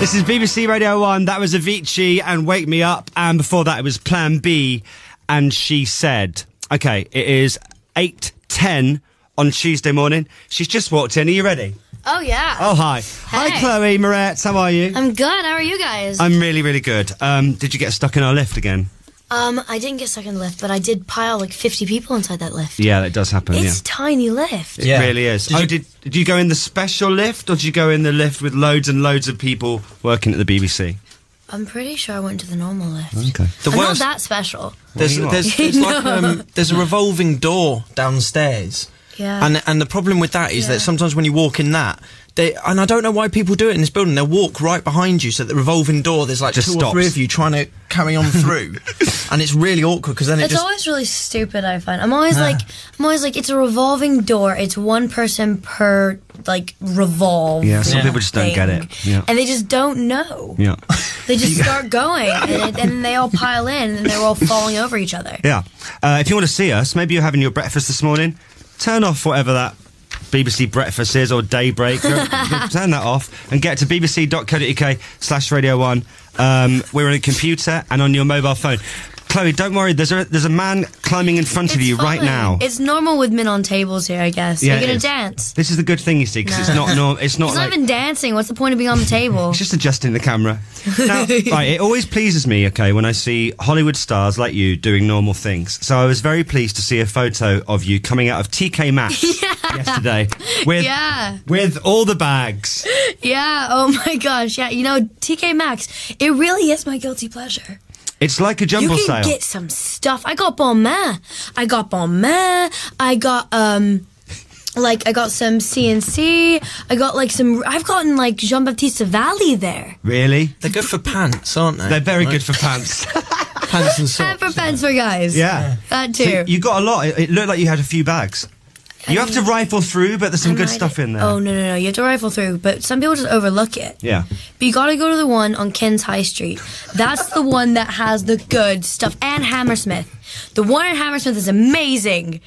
This is BBC Radio 1. That was Avicii and Wake Me Up. And before that, it was Plan B and She Said. Okay, it is 8:10 on Tuesday morning. She's just walked in. Are you ready? Oh, yeah. Oh, hi. Hey. Hi, Chloë Moretz. How are you? I'm good. How are you guys? I'm really, really good. Did you get stuck in our lift again? I didn't get stuck in the lift, but I did pile like 50 people inside that lift. Yeah, that does happen, It's a tiny lift. It really is. Did you go in the special lift, or did you go in the lift with loads and loads of people working at the BBC? I'm pretty sure I went to the normal lift. Okay. I'm not that special. There's a revolving door downstairs. Yeah. And the problem with that is that sometimes when you walk in that, and I don't know why people do it in this building, they'll walk right behind you, so the revolving door, there's like just two or three of you trying to carry on through, and it's really awkward because then it's always really stupid. I find I'm always like, it's a revolving door. It's one person per like revolve. Yeah, some people just don't get it. Yeah. And they just don't know. Yeah. They just start going, and they all pile in, and they're all falling over each other. Yeah. If you want to see us, maybe you're having your breakfast this morning. Turn off whatever that BBC breakfast is, or daybreak. Turn that off and get to bbc.co.uk/radio1. We're on a computer and on your mobile phone. Chloë, don't worry. There's a man climbing in front of you right now. It's normal with men on tables here, I guess. Yeah, you're gonna dance. This is the good thing, you see, because it's not normal. It's not. He's like, not even dancing. What's the point of being on the table? It's just adjusting the camera. Now, right, it always pleases me, okay, when I see Hollywood stars like you doing normal things. So I was very pleased to see a photo of you coming out of TK Maxx yesterday with all the bags. Yeah. Oh my gosh. Yeah. You know, TK Maxx. It really is my guilty pleasure. It's like a jumble sale. You can get some stuff. I got bon main. I got I got some CNC. I got like I've gotten like Jean-Baptiste Valli there. Really? They're good for pants, aren't they? They're very good for pants. Pants and socks. And for pants for guys. Yeah. That too. So you got a lot. It looked like you had a few bags. You have to rifle through, but there's some good stuff in there. Oh, no. You have to rifle through, but some people just overlook it. Yeah. But you gotta go to the one on Ken's High Street. That's the one that has the good stuff. And Hammersmith. The one at Hammersmith is amazing.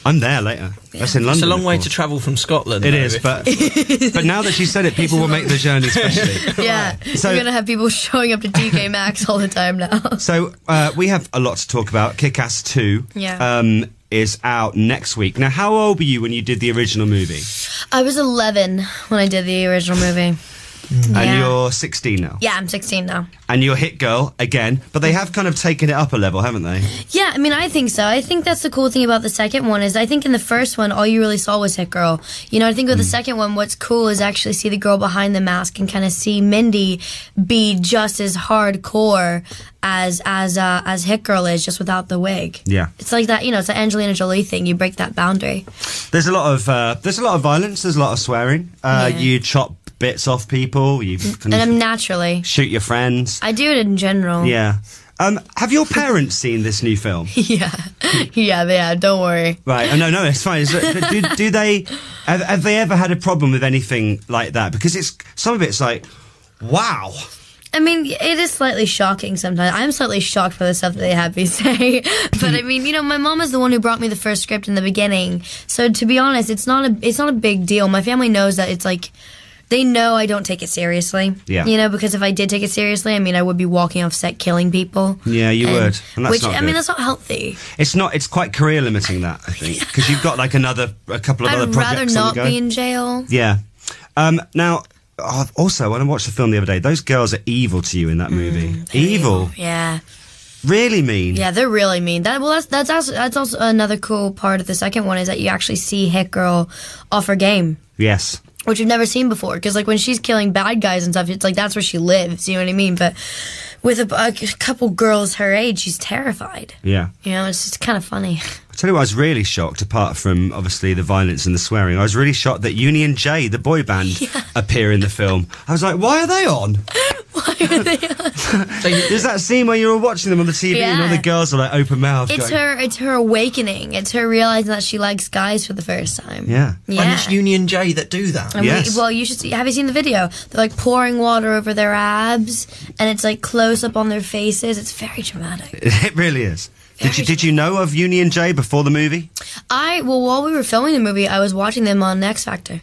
I'm there later. Yeah. That's in London. It's a long way to travel from Scotland. It is, but now that she said it, people will make the journey especially. Yeah. So you're going to have people showing up to TK Maxx all the time now. So we have a lot to talk about. Kick-Ass 2 is out next week. Now, how old were you when you did the original movie? I was 11 when I did the original movie. And you're 16 now? Yeah, I'm 16 now. And you're Hit Girl again, but they have kind of taken it up a level, haven't they? Yeah, I mean, I think so. I think that's the cool thing about the second one is I think in the first one, all you really saw was Hit Girl. You know, I think with the second one, what's cool is actually see the girl behind the mask and kind of see Mindy be just as hardcore as Hit Girl is, just without the wig. Yeah. It's like that, you know, it's an Angelina Jolie thing. You break that boundary. There's a lot of violence, there's a lot of swearing. You chop bits off people, naturally shoot your friends. I do it in general. Yeah. Have your parents seen this new film? Yeah, they have. Don't worry. Right. No, it's fine. Do they? Have they ever had a problem with anything like that? Because some of it's like, wow. I mean, it is slightly shocking sometimes. I'm slightly shocked for the stuff that they have me say. But I mean, you know, my mom is the one who brought me the first script in the beginning. So to be honest, it's not a big deal. My family knows that it's like. They know I don't take it seriously. Yeah. You know, because if I did take it seriously, I mean, I would be walking off set killing people. Yeah, you would. And that's not good. I mean, that's not healthy. It's not. It's quite career limiting, that, I think. Because you've got, like, a couple of other projects on the go. I'd rather not be in jail. Yeah. Now, also, when I watched the film the other day, those girls are evil to you in that movie. Evil. Yeah. Really mean. Yeah, they're really mean. That's also another cool part of the second one is that you actually see Hit Girl off her game. Yes. Which you've never seen before, because like when she's killing bad guys and stuff, it's like that's where she lives. You know what I mean? But with a couple girls her age, she's terrified. Yeah. You know, it's just kind of funny. I tell you what, I was really shocked. Apart from obviously the violence and the swearing, I was really shocked that Union J, the boy band, appear in the film. I was like, why are they on? Why are they on? There's that scene where you're watching them on the TV and all the girls are like open mouthed. It's her awakening. It's her realizing that she likes guys for the first time. Yeah. And it's Union J that do that. Yes. Well, you should see. Have you seen the video? They're like pouring water over their abs, and it's like close up on their faces. It's very dramatic. It really is. Did you know of Union J before the movie? While we were filming the movie, I was watching them on X Factor.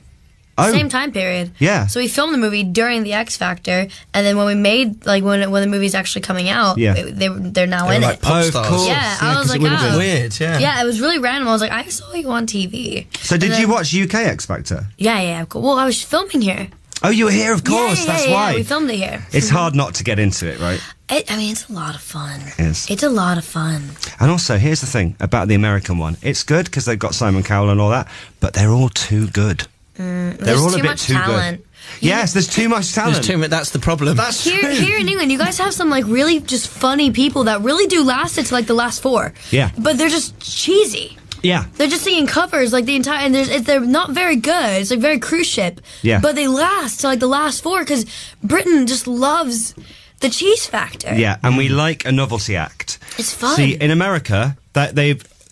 Oh. Same time period. Yeah. So we filmed the movie during the X Factor, and then when we made, like, when the movie's actually coming out, Yeah. they're now in like it. pop Of stars. course. Yeah, I was 'cause it like, would have been oh. Weird, yeah. Yeah, it was really random. I was like, I saw you on TV. So did you watch UK X Factor? Yeah. Cool. Well, I was filming here. Oh, you were here, of course. Yeah, That's yeah, why. we filmed it here. It's hard not to get into it, right? It's a lot of fun. It is. It's a lot of fun. And also, here's the thing about the American one. It's good because they've got Simon Cowell and all that, but they're all too good. They're There's all a too bit much too talent. good. Yes, there's too much talent. There's too much, that's the problem. That's Here in England, you guys have some like really just funny people that really do last it to like the last 4. Yeah. But they're just cheesy. Yeah. They're just singing covers like the entire, and they're not very good. It's like very cruise ship. Yeah. But they last to like the last 4 because Britain just loves the cheese factor. Yeah, and we like a novelty act. It's fun. See, in America,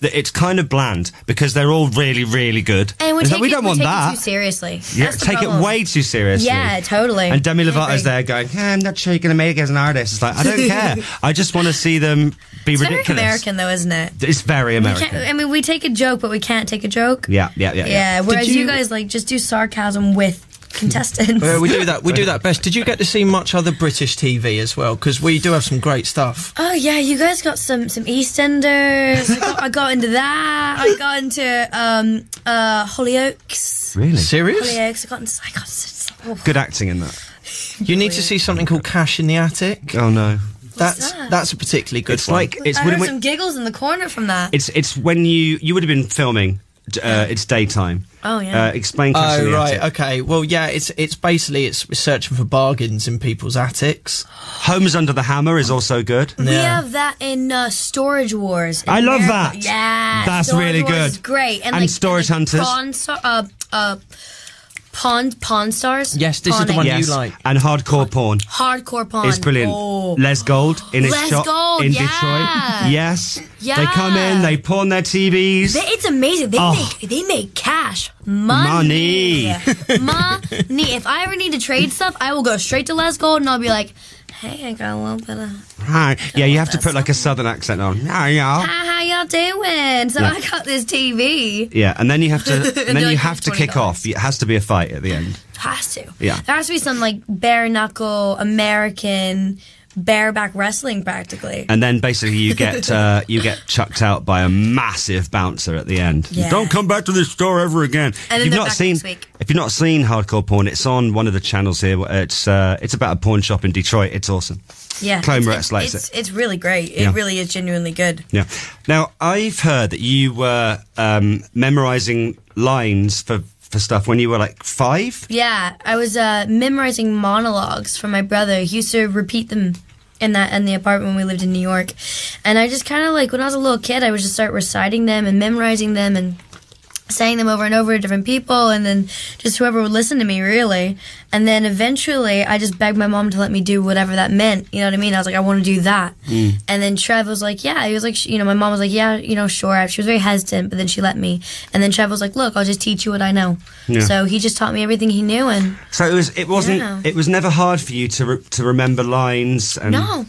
it's kind of bland because they're all really, really good. And It's like, we don't want take that. it too seriously. Yeah, That's the take problem. it way too seriously. Yeah, totally. And Demi I Lovato's agree. there going, I'm not sure you're going to make it as an artist. It's like, I don't care. I just want to see them be It's ridiculous. very American though, isn't it? It's very American. I mean, we take a joke, but we can't take a joke. Yeah. Whereas you guys like just do sarcasm with contestants. Yeah, we do that. We do that best. Did you get to see much other British TV as well? Because we do have some great stuff. Oh yeah, you guys got some EastEnders. I got into that. I got into Hollyoaks. Really? Serious? Hollyoaks. I got oh. Good acting in that. You need to see something called Cash in the Attic. Oh, no. That's a particularly good It's one. like, it's I when, heard some giggles in the corner from that. it's when you would have been filming, it's daytime. Oh, yeah. Explain Cash in Oh the right, Attic. okay. Well, yeah, it's basically searching for bargains in people's attics. Homes Under the Hammer is also good. We Yeah. have that in Storage Wars. in I love America. that. Yeah, That's Storage really Wars good. is great. And like, Storage Hunters. Pawn Stars. Yes, this is the one Yes, you like. and hardcore porn. Hardcore Pawn. It's brilliant. Oh. Les Gold in his Les shop Gold, in yeah. Detroit. Yes. Yeah. They come in, they pawn their TVs. It's amazing. They make cash money. Money. If I ever need to trade stuff, I will go straight to Les Gold and I'll be like, hey, I got a little bit of. Right. Yeah, you have to put like a southern accent on. Yeah, yeah. Hi, how y'all doing? So Yeah. I got this TV. Yeah, and then you have to, and then they're you like, have to $20. kick off. It has to be a fight at the end. Has to. Yeah. There has to be some like bare knuckle American bareback wrestling practically. And then basically you get chucked out by a massive bouncer at the end. Yeah. Don't come back to this store ever again. And then they're back next week. If you've not seen hardcore porn, it's on one of the channels here. It's about a pawn shop in Detroit. It's awesome. Yeah. Chloë Moretz likes it. It's really great. It Yeah. really is genuinely good. Yeah. Now I've heard that you were memorizing lines for stuff when you were like 5. Yeah, I was memorizing monologues from my brother. He used to repeat them in the apartment when we lived in New York. And I just kind of like, when I was a little kid, I would just start reciting them and memorizing them and saying them over and over to different people, and then just whoever would listen to me, really. And then eventually I just begged my mom to let me do whatever that meant. You know what I mean? I was like, I want to do that. And then Trev was like, yeah. He was like, my mom was like, yeah, sure. She was very hesitant, but then she let me. And then Trev was like, look, I'll just teach you what I know. Yeah. So he just taught me everything he knew. And So it was never hard for you to remember lines. And no.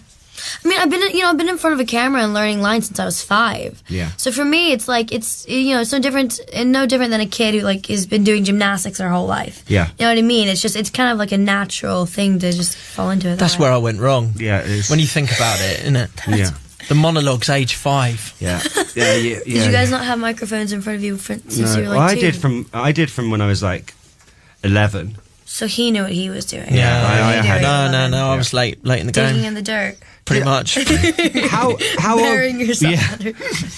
I mean, I've been in front of a camera and learning lines since I was 5. Yeah. So for me, it's like it's no different than a kid who like has been doing gymnastics their whole life. Yeah. You know what I mean? It's kind of like a natural thing to just fall into it. That's where I went wrong. Yeah, it is. When you think about it, isn't it? Yeah. The monologue's age 5. Yeah. Did you guys not have microphones in front of you since you were Well, like 2? I did from when I was like 11. So he knew what he was doing. Yeah, I had- No. I was late in the Digging game. in the dirt. Pretty much. How Burying old? yourself Yeah. under.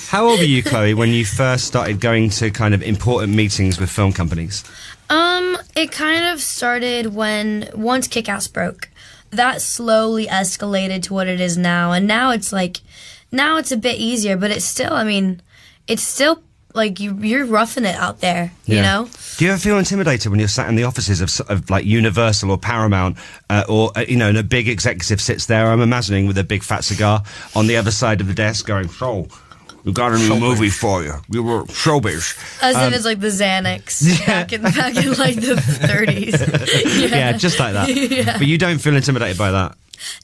How old were you, Chloe, when you first started going to kind of important meetings with film companies? It kind of started once Kick-Ass broke. That slowly escalated to what it is now, and now it's a bit easier, but it's still like you're roughing it out there, you know? Do you ever feel intimidated when you're sat in the offices of like Universal or Paramount, and a big executive sits there, I'm imagining, with a big fat cigar on the other side of the desk going, so, we got a new movie for you. You were showbiz. As if it's like the Xanax back in like the 30s. Yeah, just like that. Yeah. But you don't feel intimidated by that?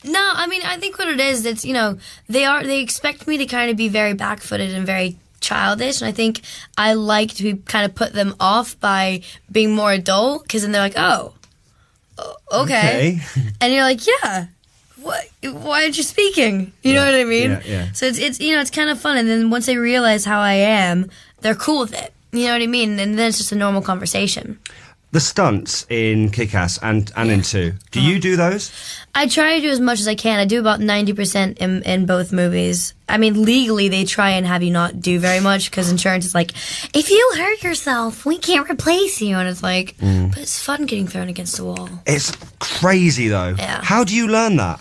No, I mean, I think what it is, it's, they expect me to kind of be very back-footed and very childish, and I think I like to kind of put them off by being more adult, because then they're like, oh, okay. And you're like, yeah. What? Why aren't you speaking? You know what I mean? Yeah. So it's it's kind of fun, and then once they realize how I am, they're cool with it. You know what I mean? And then it's just a normal conversation. The stunts in Kick-Ass and in 2, do you do those? I try to do as much as I can. I do about 90% in both movies. I mean, legally, they try and have you not do very much, because insurance is like, if you hurt yourself, we can't replace you. And it's like, but it's fun getting thrown against the wall. It's crazy, though. Yeah. How do you learn that?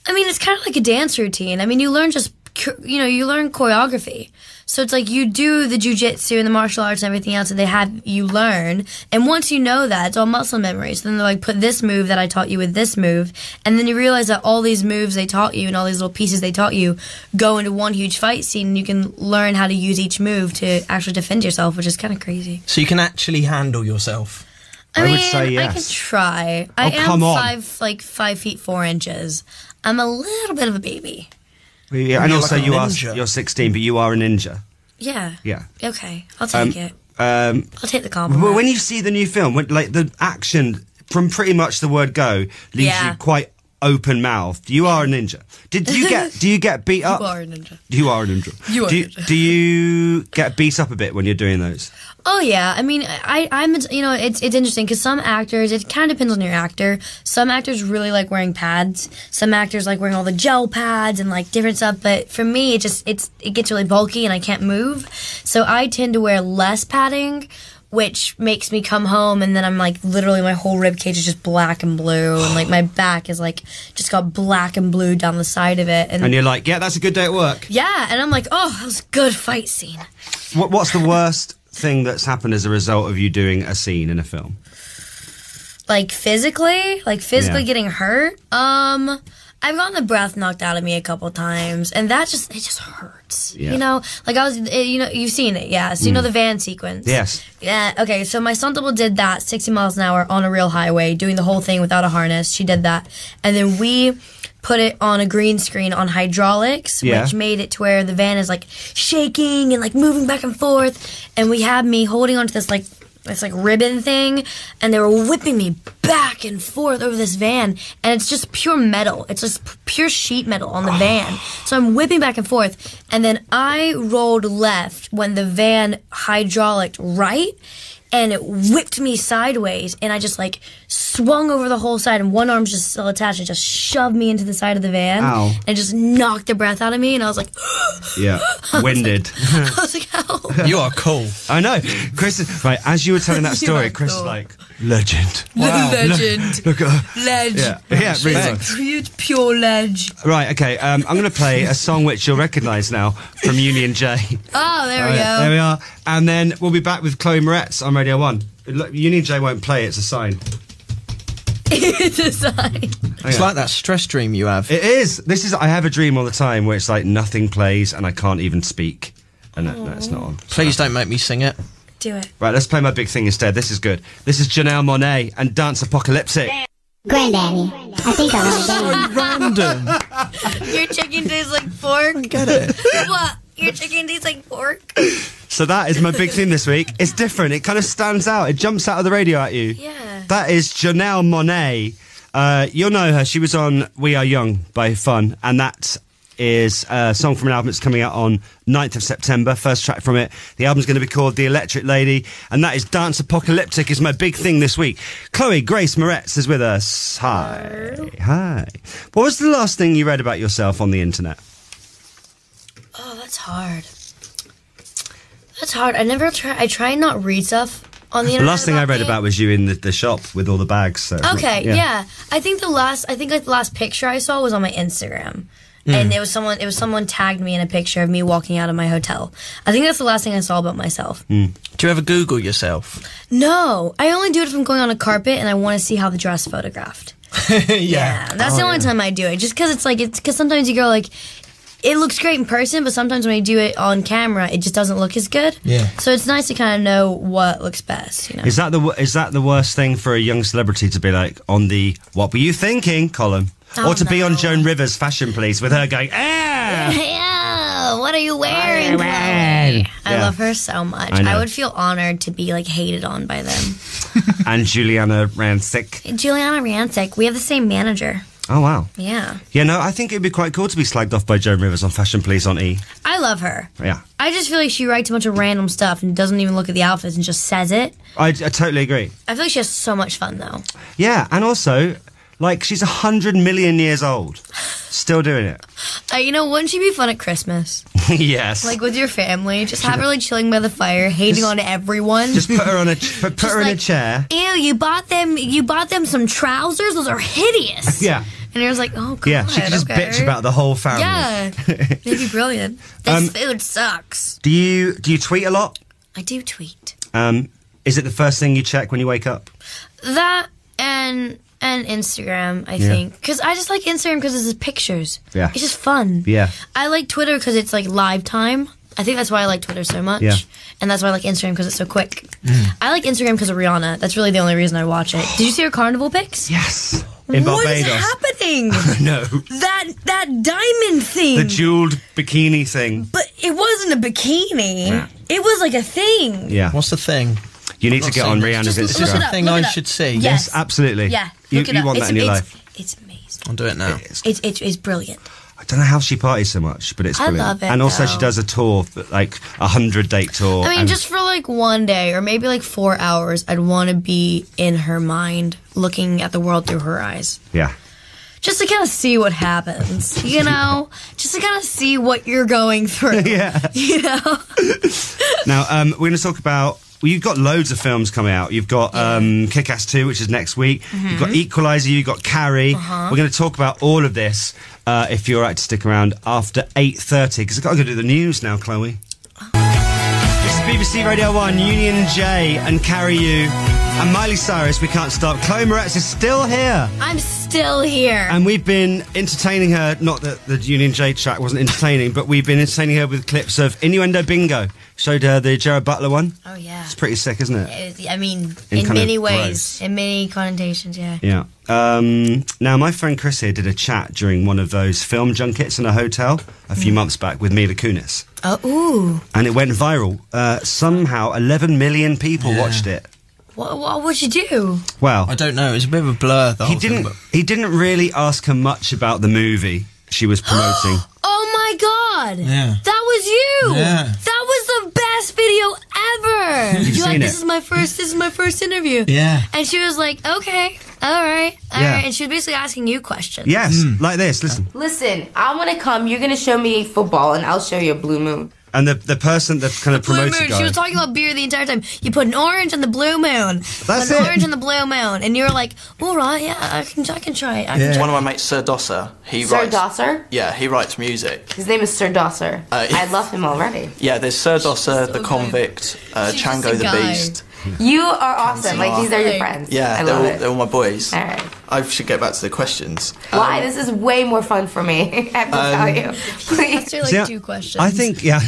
I mean, it's kind of like a dance routine. I mean, you learn you learn choreography. So it's like you do the jiu-jitsu and the martial arts and everything else that they have you learn. And once you know that, it's all muscle memory. So then they're like, put this move that I taught you with this move. And then you realize that all these moves they taught you and all these little pieces they taught you go into one huge fight scene. And you can learn how to use each move to actually defend yourself, which is kind of crazy. So you can actually handle yourself? I would say yes. I can try. I am 5 feet 4 inches. I'm a little bit of a baby. Yeah, and also like you're 16, but you are a ninja. Yeah. Yeah. Okay, I'll take it. I'll take the compliment. But when you see the new film, like the action from pretty much the word go leaves you quite open mouthed. You are a ninja. Do you get beat up? You are a ninja. You are a ninja. You are a ninja. Do you get beat up a bit when you're doing those? Oh yeah, I mean, I'm it's interesting because some actors, it kind of depends on your actor. Some actors really like wearing pads. Some actors like wearing all the gel pads and like different stuff. But for me, it gets really bulky and I can't move. So I tend to wear less padding, which makes me come home and then I'm like literally my whole rib cage is just black and blue and like my back is like just got black and blue down the side of it. And you're like, yeah, that's a good day at work. Yeah, and I'm like, oh, that was a good fight scene. What's the worst thing that's happened as a result of you doing a scene in a film? Like physically getting hurt? I've gotten the breath knocked out of me a couple times, and it just hurts. Yeah. You know, like you've seen it, yeah. So you know the van sequence. Yes. Yeah. Okay. So my stunt double did that 60 miles an hour on a real highway, doing the whole thing without a harness. She did that, and then we put it on a green screen on hydraulics, which made it to where the van is like shaking and like moving back and forth, and we had me holding onto this like ribbon thing, and they were whipping me back and forth over this van, and it's just pure metal. It's just pure sheet metal on the van. So I'm whipping back and forth, and then I rolled left when the van hydraulicked right, and it whipped me sideways, and I just like swung over the whole side, and one arm's just still attached, and just shoved me into the side of the van. Ow. And just knocked the breath out of me, and I was like, yeah, winded. I was like, ow. You are cool. I know. Chris, right, as you were telling that story, Chris is like, legend. Wow. Legend. Look at her. Ledge. Yeah, really. Pure ledge. Right, okay, I'm going to play a song which you'll recognise now from Union J. Oh, there we go. There we are. And then we'll be back with Chloë Moretz on Radio 1. Look, Union J won't play, it's a sign. It's a sign. It's like that stress dream you have. It is. I have a dream all the time where it's like nothing plays and I can't even speak. And no, it's not on. Please don't make me sing it. Do it. Right, let's play my big thing instead. This is good. This is Janelle Monáe and Dance Apocalyptic. Granddaddy, I think I want to dance. Random. Your chicken tastes like pork. Get it? What? Your chicken tastes like pork? So that is my big thing this week. It's different. It kind of stands out. It jumps out of the radio at you. Yeah. That is Janelle Monáe. You'll know her. She was on We Are Young by Fun, and that is a song from an album that's coming out on 9th of September. First track from it. The album's going to be called The Electric Lady, and that is Dance Apocalyptic is my big thing this week. Chloë Grace Moretz is with us. Hi. Hi. What was the last thing you read about yourself on the internet? Oh, that's hard. That's hard. I try and not read stuff on the internet. The last thing I read about was you in the shop with all the bags. So. Okay, yeah. I think the last picture I saw was on my Instagram. And it was someone tagged me in a picture of me walking out of my hotel. I think that's the last thing I saw about myself. Do you ever Google yourself? No, I only do it if I'm going on a carpet and I want to see how the dress photographed. Yeah. That's the only time I do it. Just because because sometimes you go like, it looks great in person, but sometimes when you do it on camera, it just doesn't look as good. Yeah. So it's nice to kind of know what looks best. You know? Is that the worst thing for a young celebrity to be like on the "What were you thinking?" column? Oh, or to be no. on Joan Rivers' Fashion Police with her going, "Ah, Yeah, what are you wearing? I love her so much. I would feel honored to be like hated on by them. And Juliana Rancic. Juliana Rancic. We have the same manager. Oh, wow. Yeah. Yeah, no, I think it'd be quite cool to be slagged off by Joan Rivers on Fashion Police on E. I love her. Yeah. I just feel like she writes a bunch of random stuff and doesn't even look at the outfits and just says it. I totally agree. I feel like she has so much fun, though. Yeah, and also, like, she's 100 million years old. Still doing it. You know, wouldn't she be fun at Christmas? Yes. Like, with your family? Just have her, like, chilling by the fire, hating on everyone. Just put her on put her in a chair. Ew, you bought them some trousers? Those are hideous. Yeah. And you're like, oh, God. Yeah, she could just bitch about the whole family. Yeah. It'd be brilliant. This food sucks. Do you tweet a lot? I do tweet. Is it the first thing you check when you wake up? That and Instagram, I think. Because I just like Instagram because it's just pictures. Yeah. It's just fun. Yeah. I like Twitter because it's like live time. I think that's why I like Twitter so much. Yeah. And that's why I like Instagram because it's so quick. I like Instagram because of Rihanna. That's really the only reason I watch it. Did you see her carnival pics? Yes. In Barbados. What is happening? No. That diamond thing. The jeweled bikini thing. But it wasn't a bikini. Yeah. It was like a thing. Yeah. What's the thing? You need to get on Rihanna's Just Is this look it Instagram. a up, thing look I it up. should see? Yes. Absolutely. Yeah. You Look it up. want that in your life. It's amazing. I'll do it now. It's brilliant. I don't know how she parties so much, but it's brilliant. I love it, and also though. she does a tour, like a 100-date tour. I mean, and just for like one day or maybe like 4 hours, I'd want to be in her mind, looking at the world through her eyes. yeah. Just to kind of see what happens, you know? Just to kind of see what you're going through. Yeah. You know? Now, we're going to talk about... Well, you've got loads of films coming out. You've got Kick-Ass 2, which is next week. You've got Equalizer, you've got Carrie. We're going to talk about all of this if you're all right to stick around after 8:30, because I've got to go do the news now, Chloe. This is BBC Radio 1, Union J and Carrie You. And Miley Cyrus, we can't stop. Chloë Moretz is still here. I'm still here. And we've been entertaining her, not that the Union J track wasn't entertaining, but we've been entertaining her with clips of Innuendo Bingo. Showed her the Gerard Butler one. Oh, yeah. It's pretty sick, isn't it? I mean, In in kind many of ways, gross. in many connotations, yeah. Yeah. Now, my friend Chris here did a chat during one of those film junkets in a hotel a few months back with Mila Kunis. Oh, ooh. And it went viral. Somehow 11 million people watched it. What would you do? Well, I don't know. It's a bit of a blur, the whole thing, but he didn't really ask her much about the movie she was promoting. Oh my God! Yeah. That was you! Yeah. That was the best video ever! You've You're like, seen this it? is my first interview. Yeah. And she was like, okay, all right. And she was basically asking you questions. Yes, like this, listen. Listen, I'm gonna come. You're gonna show me football, and I'll show you a blue moon. And the person that kind of Blue promoted moon. guy. She was talking about beer the entire time. You put an orange on the blue moon. That's an it. orange on the blue moon, and you were like, "All right, yeah, I can try it. I can try One of my mates, Sir Dosser, he Sir writes... Dosser? Yeah, he writes music. His name is Sir Dosser. I love him already. Yeah, there's Sir Dosser, The good. Convict, She's Chango just a the guy. Beast. You are awesome. Like, these are your friends. Yeah, I love it. they're all my boys. All right. I should get back to the questions. Why? This is way more fun for me. I have to tell you. Please. Answer like See, 2 questions. I think, no,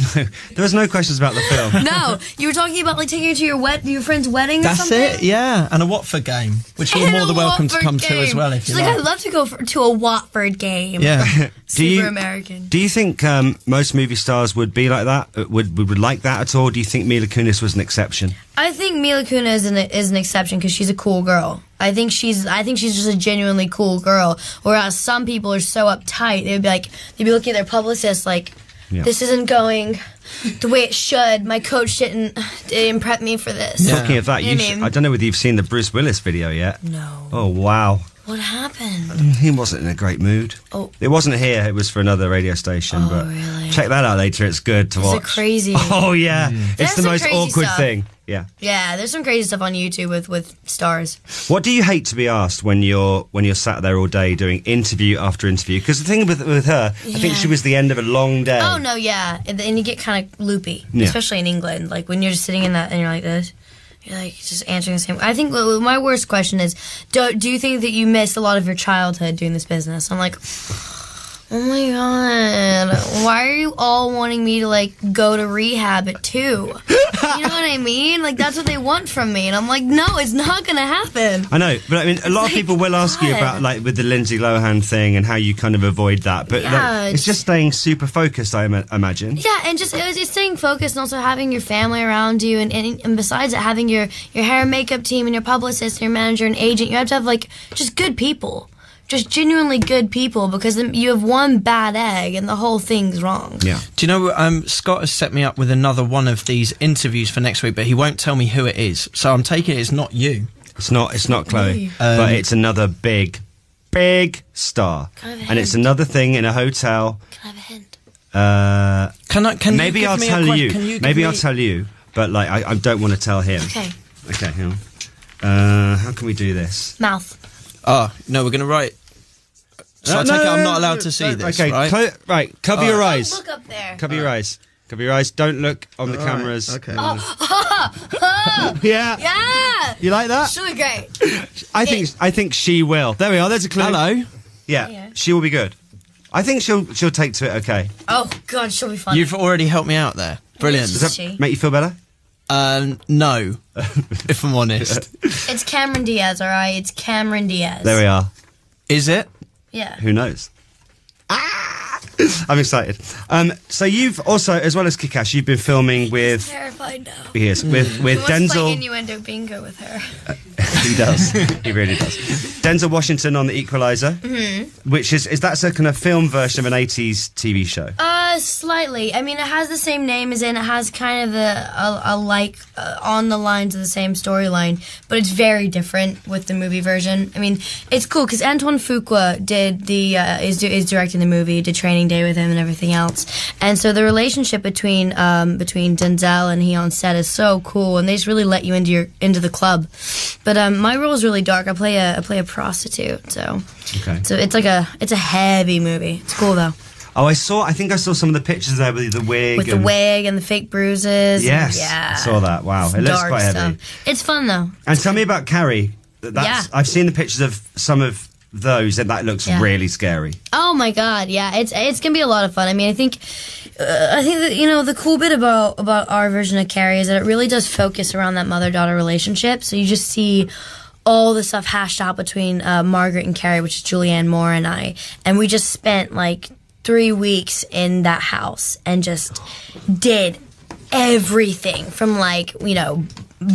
there was no questions about the film. No, you were talking about like taking her to your friend's wedding or that's something. it, yeah. And a Watford game, which you're And more a than welcome to Watford come to game. as well if She's you like, like. I'd love to go to a Watford game. Yeah. Super American. Do you think most movie stars would be like that? Would like that at all? Or do you think Mila Kunis was an exception? I think Mila Kunis is an exception because she's a cool girl. I think she's just a genuinely cool girl. Whereas some people are so uptight, they'd be looking at their publicist like, this isn't going the way it should. My coach didn't prep me for this. Yeah. Talking of that, You mean- I don't know whether you've seen the Bruce Willis video yet. No. Oh wow, What happened? he wasn't in a great mood. Oh. It wasn't here. It was for another radio station. But really? check that out later. It's good to Is it watch. crazy? Oh yeah, There's it's the some most crazy awkward stuff. thing. Yeah. Yeah, there's some crazy stuff on YouTube with stars. What do you hate to be asked when you're sat there all day doing interview after interview? Because the thing with her, I think she was the end of a long day. Oh no, yeah, and you get kind of loopy, Yeah. especially in England. Like when you're just sitting in that and you're like this, you're like just answering the same. I think my worst question is, do you think that you missed a lot of your childhood doing this business? I'm like, oh my god, why are you all wanting me to like go to rehab at 2? You know what I mean? Like, that's what they want from me. And I'm like, no, it's not going to happen. I know, but I mean, a lot of people will ask you about, like, with the Lindsay Lohan thing and how you kind of avoid that. But like, it's just staying super focused, I imagine. Yeah, and just it's staying focused and also having your family around you. And besides it, having your hair and makeup team and your publicist and your manager and agent. You have to have, like, just good people. Just genuinely good people, because you have one bad egg and the whole thing's wrong. Yeah. Do you know, Scott has set me up with another one of these interviews for next week, but he won't tell me who it is. So I'm taking it's not you. It's not Chloe, but it's another big star. And it's another thing in a hotel. Can I have a hint? Can maybe I'll tell you. Maybe I'll tell you, but like I don't want to tell him. Okay. Okay, hang on. How can we do this? Mouth. Oh, no, we're going to write... So I take it I'm not allowed to see this, okay, right? Cover your eyes. Look up there. Cover your eyes. Cover your eyes. Don't look on the cameras. Okay. Yeah. Yeah. You like that? She'll be great. I think she will. There we are. There's a clue. Hello. Yeah, she will be good. I think she'll take to it okay. Oh, God, she'll be fun. You've already helped me out there. Brilliant. Does that make you feel better? No, if I'm honest. It's Cameron Diaz, all right? It's Cameron Diaz. There we are. Is it? Yeah. Who knows? I'm excited. So you've also, as well as Kick-Ass, you've been filming with... Terrified now. Yes, with He wants to Denzel... play innuendo bingo with her. He does. He really does. Denzel Washington on The Equalizer, which is that's a kind of film version of an 80s TV show. Slightly. I mean, it has the same name as in it has kind of on the lines of the same storyline, but it's very different with the movie version. I mean, it's cool because Antoine Fuqua did is directing the movie, did Training Day with him and everything else, and so the relationship between Denzel and he on set is so cool, and they just really let you into the club. But my role is really dark. I play a prostitute, so it's a heavy movie. It's cool though. Oh, I think I saw some of the pictures there with the wig. With the wig and the fake bruises. Yes, yeah. I saw that. Wow, it looks quite heavy. It's fun though. And tell me about Carrie. I've seen the pictures of some of those, and that looks really scary. Oh my God, yeah, it's gonna be a lot of fun. I mean, I think that the cool bit about our version of Carrie is that it really does focus around that mother-daughter relationship. So you just see all the stuff hashed out between Margaret and Carrie, which is Julianne Moore and I, and we just spent like 3 weeks in that house and just did everything from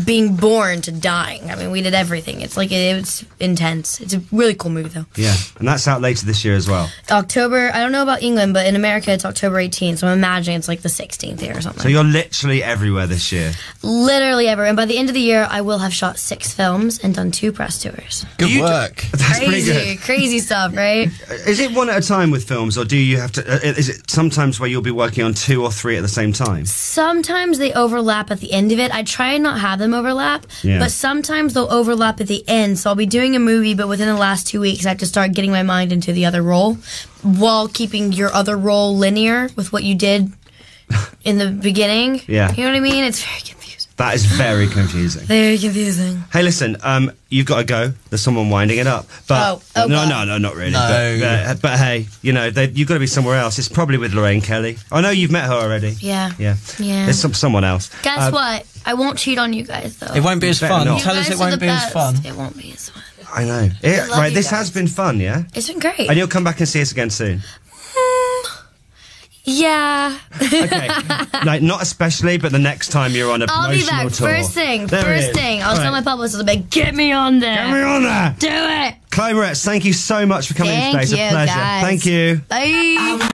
being born to dying. I mean, we did everything. It's like it was intense. It's a really cool movie, though. Yeah, and that's out later this year as well. October. I don't know about England, but in America, it's October 18th. So I'm imagining it's like the 16th here or something. So you're literally everywhere this year. Literally everywhere. And by the end of the year, I will have shot 6 films and done 2 press tours. Good work. That's pretty good. Crazy stuff, right? Is it one at a time with films, or do you have to? Is it sometimes where you'll be working on 2 or 3 at the same time? Sometimes they overlap at the end of it. I try and not have them overlap, but sometimes they'll overlap at the end. So I'll be doing a movie, but within the last 2 weeks, I have to start getting my mind into the other role while keeping your other role linear with what you did in the beginning. Yeah. You know what I mean? It's very confusing. That is very confusing. Very confusing. Hey, listen, you've got to go. There's someone winding it up. But no, not really. No. But hey, you've got to be somewhere else. It's probably with Lorraine Kelly. I know you've met her already. Yeah. There's someone else. Guess what? I won't cheat on you guys, though. It won't be as fun. not. Tell us it won't be as fun. It won't be as fun. I know. Right, this has been fun, yeah? It's been great. And you'll come back and see us again soon. Yeah. Okay. Not especially, but the next time you're on a I'll be promotional back. tour. First thing. I'll tell my publicist, I'll be like, get me on there. Get me on there. Do it. Chloë Moretz, thank you so much for coming in today. It's a pleasure. Guys. Thank you. Bye.